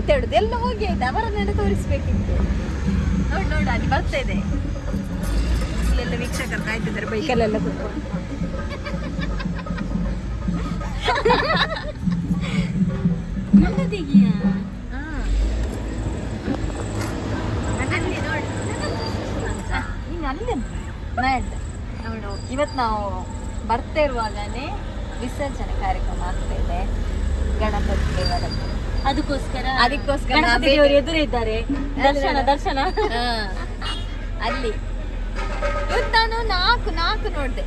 ಎಂತ ಹೇಳುದು, ಎಲ್ಲ ಹೋಗಿ ಆಯ್ತು, ಅವರನ್ನೆಲ್ಲ ತೋರಿಸ್ಬೇಕಿತ್ತು. ನೋಡು ಅಲ್ಲಿ ಬರ್ತಾ ಇದೆ, ಇಲ್ಲೆಲ್ಲ ವೀಕ್ಷಕರು ಕಾಯ್ತಿದ್ದಾರೆ ಬೈಕಲ್ಲೆಲ್ಲ ಕುತ್ಕೊಂಡು. ಇವತ್ತು ನಾವು ಬರ್ತಾ ಇರುವಾಗನೇ ವಿಸರ್ಜನೆ ಕಾರ್ಯಕ್ರಮ ಆಗ್ತಾ ಇದೆ ಗಣಪತಿ ದೇವರದ್ದು. ಅದಕ್ಕೋಸ್ಕರ ಎದುರಿದ್ದಾರೆ ದರ್ಶನ ಅಲ್ಲಿ. ಇವತ್ತು ನಾನು ನಾಲ್ಕು ನೋಡಿದೆ.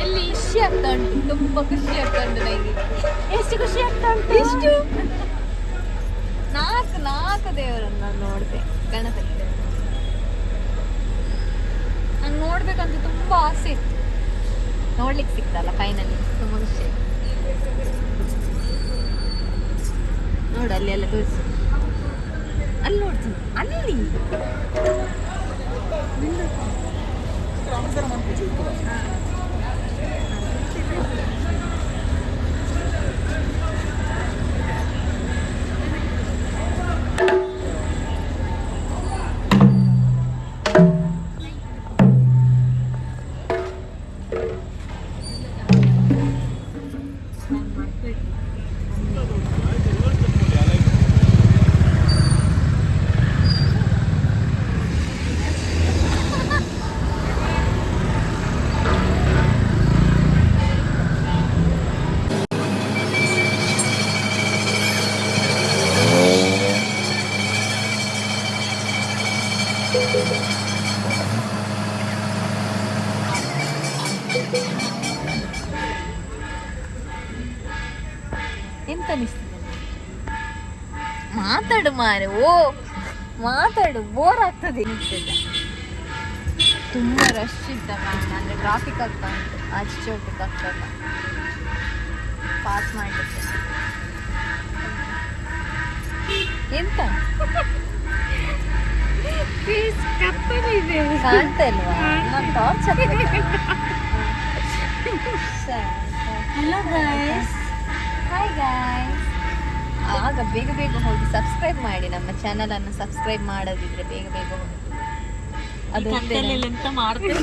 ಎಲ್ಲಿ ಖುಷಿ ಆಗ್ತಾ ಉಂಟು, ತುಂಬಾ ಖುಷಿ ಆಗ್ತಾ ಉಂಟು ನನಗೆ. ಎಷ್ಟು ಖುಷಿ ಆಗ್ತಾ ಉಂಟು, ಎಷ್ಟು ನಾಲ್ಕು ದೇವರನ್ನು ನಾನು ನೋಡಿದೆ. ಗಣಪತಿ ದೇವರು ನಂಗೆ ನೋಡ್ಬೇಕಂತ ತುಂಬಾ ಆಸೆ ಇತ್ತು, ನೋಡ್ಲಿಕ್ಕೆ ಸಿಕ್ತಲ್ಲ ಫೈನಲಿ, ತುಂಬಾ ಖುಷಿ ಆಯ್ತು. ನೋಡು ಅಲ್ಲಿ ಎಲ್ಲ ತೋರಿಸಿ, ಅಲ್ಲಿ ನೋಡ್ತೀನಿ, ಅಲ್ಲಿ ಎಂತ ಅನಿಸ್ತದೆ? ಮಾತಾಡು ಮಾರೆ, ಮಾತಾಡು, ಬೋರ್ ಆಗ್ತದೆ. ತುಂಬಾ ರಶ್ ಇದ್ದ ಕಾರಣ, ಅಂದ್ರೆ ಟ್ರಾಫಿಕ್ ಆಗ್ತಾ ಉಂಟು, ಆಚೆ ಹೋಗ್ಲಿಕ್ಕೆ ಆಗ್ತಲ್ಲ, ಪಾಸ್ ಮಾಡ್ಲಿಕ್ಕೆ. ಎಂತ ಕಾಣ್ತಾ ಇಲ್ವಾ? ನಾನು torch hello guys, hi guys. ಆಗ ಬೇಗ ಹೋಗಿ ಸಬ್ಸ್ಕ್ರೈಬ್ ಮಾಡಿ, ನಮ್ಮ ಚಾನಲ್ ಅನ್ನು ಸಬ್ಸ್ಕ್ರೈಬ್ ಮಾಡೋದಿದ್ರೆ ಬೇಗ ಹೋಗಿ. ಅದು ಎಂತ ಮಾಡ್ತೇವೆ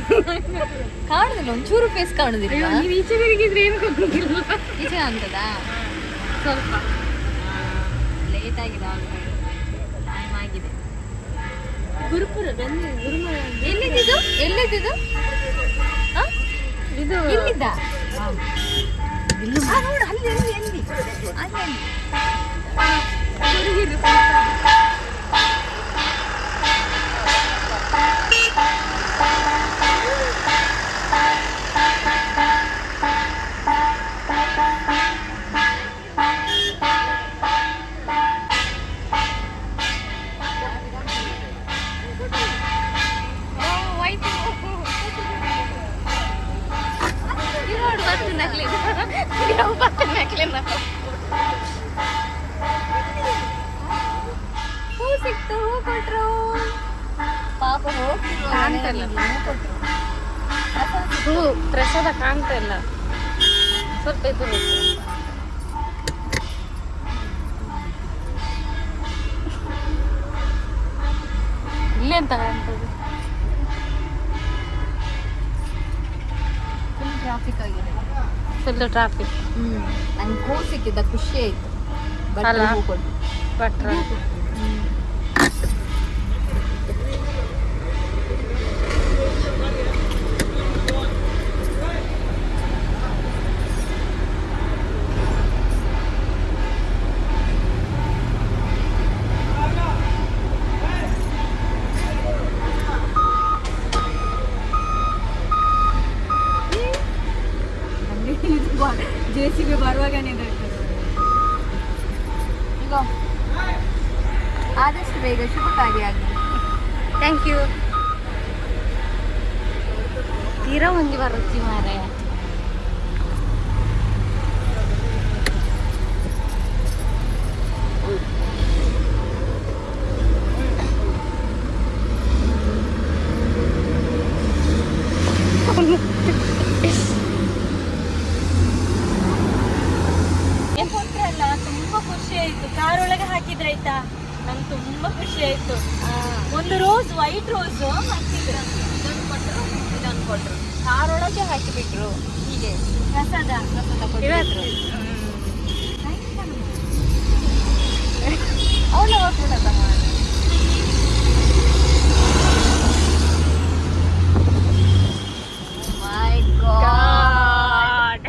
ಕಾಣುದಿಲ್ಲ, ಒಂಚೂರು ಫೇಸ್ ಕಾಣುದಿಲ್ಲ. ಈಚೆ ತಿರುಗಿದ್ರೆ ಏನು ಗೊತ್ತಿಲ್ಲ, ಈಚೆ ಅಂತದಾ? ಸ್ವಲ್ಪ ಲೇಟ್ ಆಗಿದೆ, ಟೈಮ್ ಆಗಿದೆ. ಗುರುಪುರ ಎಲ್ಲಿದ್ದು ಇದು ಇಲ್ಲಿದ್ದ? ನೋಡು ಅಲ್ಲಿ ಎಲ್ಲಿ ಹೂ ಸಿಕ್ತು, ಹೂ ಕೊಟ್ರು. ಪಾಪ ಹೂ ಪ್ರಸಾದ ಕಾಣ್ತಾ ಇಲ್ಲ, ಸ್ವಲ್ಪ ಇದು ಇಲ್ಲೇ ಅಂತ ಕಾಣ್ತದೆ. ಫುಲ್ ಟ್ರಾಫಿಕ್ ಆಗಿದೆ, ಫುಲ್ ಟ್ರಾಫಿಕ್. ನಂಗೆ ಹೂ ಸಿಕ್ಕಿದ್ದ ಖುಷಿ ಆಯ್ತು. ಅಲ್ಲ? ಹೂ ಕೊಟ್ಟು ಭಟ್ರ JCB ಬರುವಾಗನೇ ಈಗ ಆದಷ್ಟು ಬೇಗ ಶುಭ ಕಾರ್ಯ ಆಗಲಿ. Thank you. ತೀರಾ ಮಂದಿ ಬರುತ್ತಿ ಮಾರೆ. ಏನ್ ಕೊಟ್ರಲ್ಲ ತುಂಬಾ ಖುಷಿ ಆಯ್ತು. ಒಂದು ರೋಸ್, ವೈಟ್ ರೋಸ್ ಹಾಕಿದ್ರು, ಇದೊಂದು ಕೊಟ್ಟರು, ಇದೊಂದು ಕೊಟ್ಟರು, ಕಾರೊಳಗೆ ಹಾಕಿಬಿಟ್ರು. ಹೀಗೆ ಪ್ರಸಾದ ಕೊಟ್ಟಿದ್ರು. ಅವಳ ಹೋಗ್ಬಿಡತ್ತ ಮೈ ಗಾಡ್.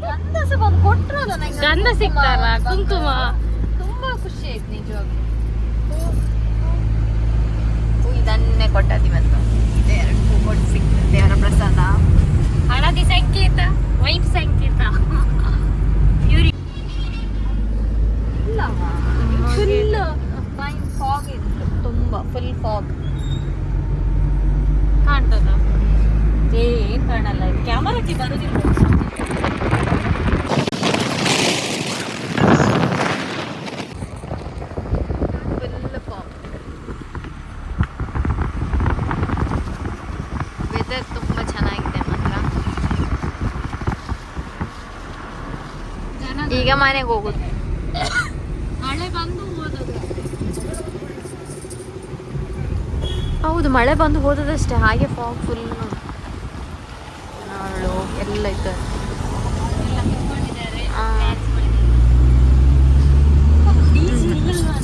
ಗಂಧಸ ಬಂದು ಕೊಟ್ರಲ್ಲ ನಂಗೆ. ಗಂಧ ಸಿಗ್ತಾರ, ಕುಂಕುಮ. ತುಂಬಾ ಖುಷಿ ಆಯ್ತು ನಿಜವಾಗ್ಲೂ. ಇದನ್ನೇ ಕೊಟ್ಟದ್ದು ಇವತ್ತು. ಇದೆರಡು ಹೂ ಕೊಟ್ಟು ಸಿಕ್ತು ದೇವರ ಪ್ರಸಾದ. ಹಳದಿ ಸಂಕೇತ, ವೈಟ್ ಸಂಕೇತ. ಇವ್ರಿ ಫುಲ್ ಫೈನ್ ಫಾಗ್ ಇತ್ತು, ತುಂಬಾ ಫುಲ್ ಫಾಗ್ ಕಾಣ್ತದ. ಏನ್ ಕಾಣಲ್ಲ, ಕ್ಯಾಮರಾಕ್ಕೆ ಬರುದಿಲ್ಲ. Full fog. ವೆದರ್ ತುಂಬಾ ಚೆನ್ನಾಗಿದೆ ಮಾತ್ರ. ಈಗ ಮನೆಗೆ ಹೋಗುದು. ಮಳೆ ಬಂದು ಹೋದದು. ಹೌದು, ಮಳೆ ಬಂದು ಹೋದದಷ್ಟೇ. ಹಾಗೆ ಫಾಗ್ ಫುಲ್ ಎಲ್ಲ ಇತ್ತು. ಎಲ್ಲ ಕುತ್ಕೊಂಡಿದ್ದಾರೆ, ಆ. dance ಮಾಡಿದ್ದಾರೆ. DJ ಇಲ್ವಾ?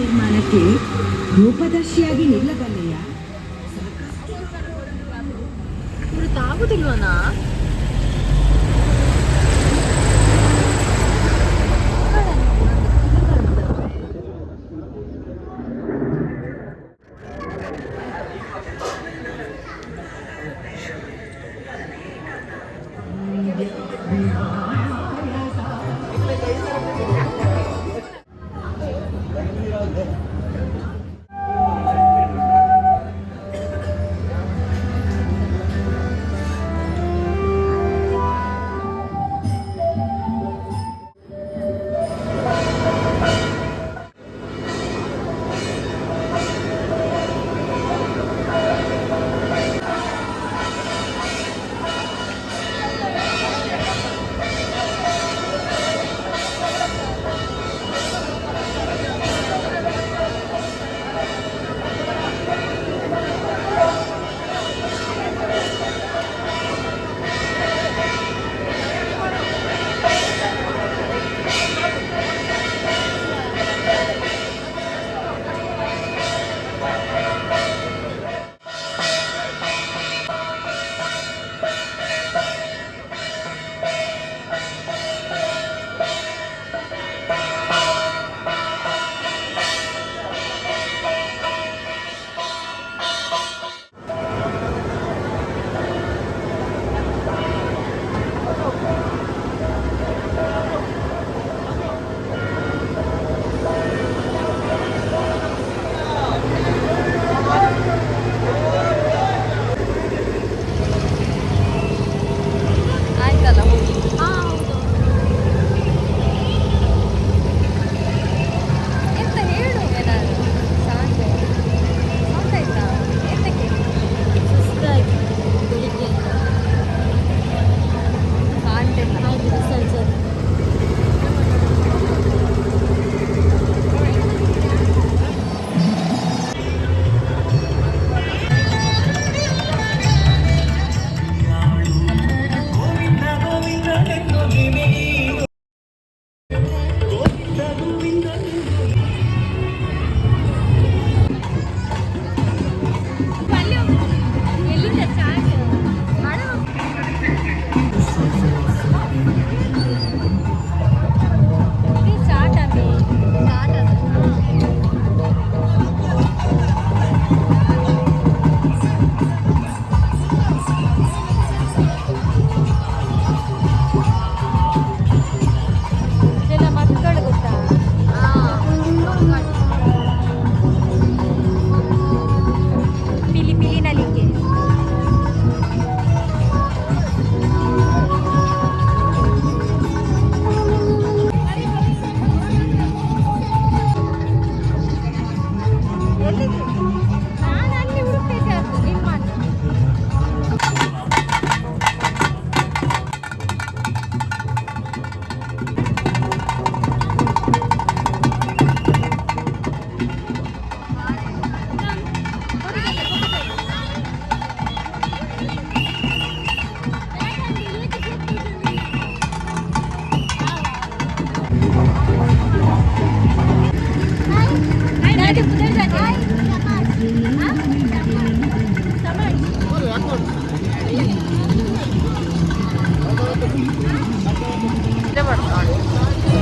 ನಿರ್ಮಾಣಕ್ಕೆ ರೂಪದರ್ಶಿಯಾಗಿ ನಿಲ್ಲಬಲ್ಲೆಯ ಆಗುದಿಲ್ವನಾ?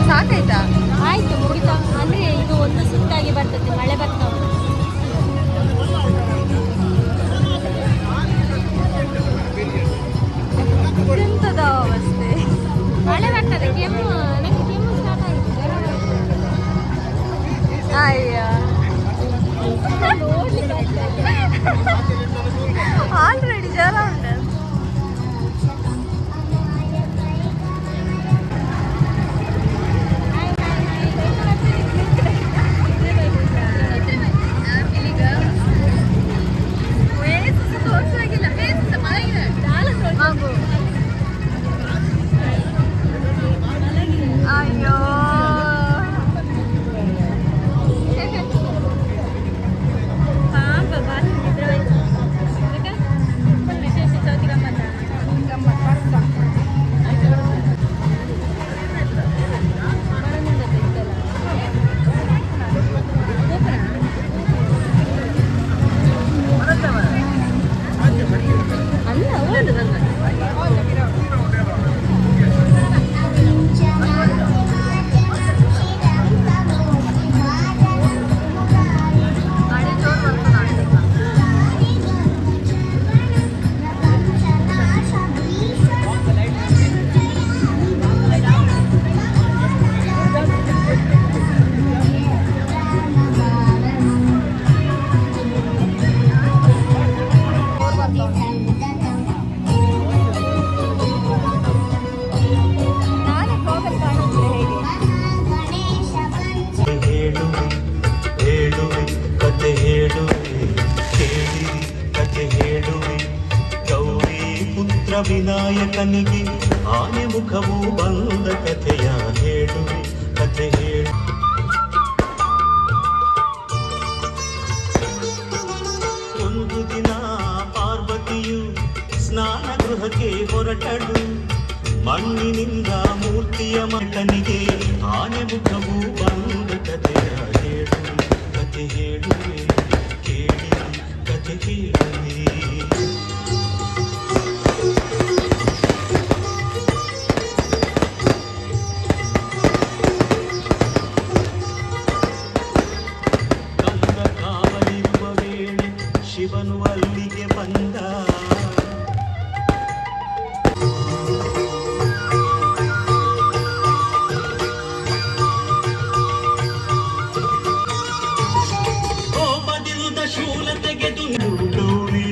ಸಾಕಾಯ್ತಾ? ಆಯ್ತು ಮುಗಿತಾ ಅಂದ್ರೆ ಇದು ಒಂದು ಸುತ್ತಾಗಿ ಬರ್ತದೆ, ಮಳೆ ಬರ್ತಾ ಉಂಟು. ಎಂತದ ಅವಸ್ಥೆ. ಮಳೆ ಬರ್ತದೆ, ಕೆಮ್ಮು ನನಗೆ ಕೆಮ್ಮು ಸ್ಟಾರ್ಟ್ ಆಗಿದೆ, ಜ್ವರ ಬರ್ತದೆ. ಅಯ್ಯ ನೋಡ್ಲಿಕ್ಕೆ ಆಗ್ತಾ ಇಲ್ಲ. ಆಲ್ರೆಡಿ ಜ್ವರ ಉಂಟು. ಅಯ್ಯೋ ಪಾಪ ಬಾತ್ ನಿದ್ರೆ ಆಯ್ತು. ಅದಕ್ಕೆ ಫುಲ್ ವಿಶೇಷ ಚೌತಿ ಗಮ್ಮತ್ತ. ವಿನಾಯಕನಿಗೆ ಆನೆ ಮುಖವು ಬಂದ ಕಥೆಯ ಹೇಳುವೆ, ಕಥೆ ಹೇಳು. ಒಂದು ದಿನ ಪಾರ್ವತಿಯು ಸ್ನಾನ ಗೃಹಕ್ಕೆ ಹೊರಟಳು. ಮಣ್ಣಿನಿಂದ ಮೂರ್ತಿಯ ಮಗನಿಗೆ ಆನೆ ಮುಖವು ಬಂದ ಕಥೆಯ ಹೇಳುವೆ, ಕಥೆ ಹೇಳುವೆ, ಕೇಳಿ ಕಥೆ ಕೇಳುವೆ. ಶಿವನು ಅಲ್ಲಿಗೆ ಬಂದ. ಕೋಪದಿಂದ ಶೂಲ ತೆಗೆದು ಡೋಳಿ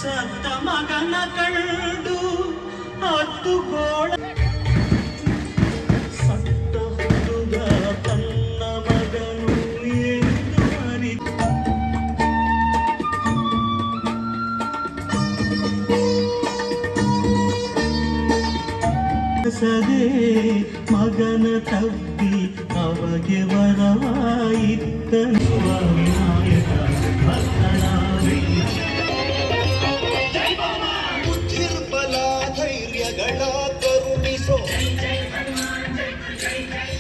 ಸತ್ತ ಮಗನ ಕಂಡು ಹತ್ತು ಗೋಳ ಸತ್ತ ಹುಡುಗ ತನ್ನ ಮಗನು ಎಂದು ಅರಿತು ಸದೇ ಮಗನ ತಬ್ಬಿ ಅವಗೆ ವರವಾಯಿತ್ತನು. ವಿನಾಯಕ ಬುದ್ಧಿರ್ಬಲ ಧೈರ್ಯಗಳ ಕರುಣಿಸೋ,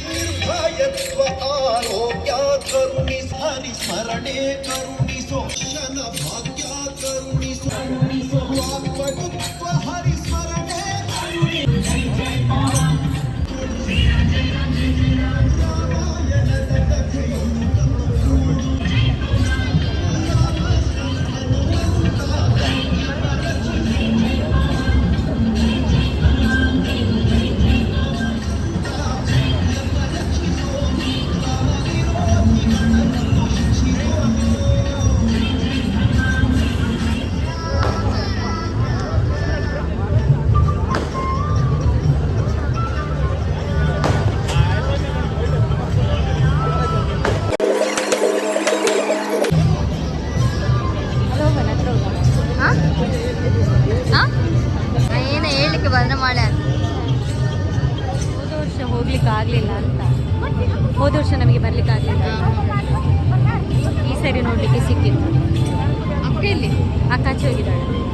ನಿರ್ಭಯತ್ವ ಆರೋಗ್ಯ ಕರುಣಿಸ, ಹರಿಸ್ಮರಣೆ ಕರುಣಿಸೋ, ಶನ ಭಾಗ್ಯ ಕರುಣಿಸೋ, ವಾಕ್ಪಟುತ್ವ ಹರಿಸ್ಮರಣೆ ಏನು ಹೇಳಲಿಕ್ಕೆ ಬಂದ್ರೆ ಮಳೆ ಅಂತ. ಹೋದ ವರ್ಷ ಹೋಗ್ಲಿಕ್ಕೆ ಆಗ್ಲಿಲ್ಲ ಅಂತ, ಹೋದ ವರ್ಷ ನಮಗೆ ಬರ್ಲಿಕ್ಕೆ ಆಗ್ಲಿಲ್ಲ, ಈ ಸರಿ ನೋಡ್ಲಿಕ್ಕೆ ಸಿಕ್ಕಿತ್ತು. ಅಕ್ಕ ಇಲ್ಲಿ ಅಕ್ಕಾಚೆ ಹೋಗಿದ್ದಾಳೆ.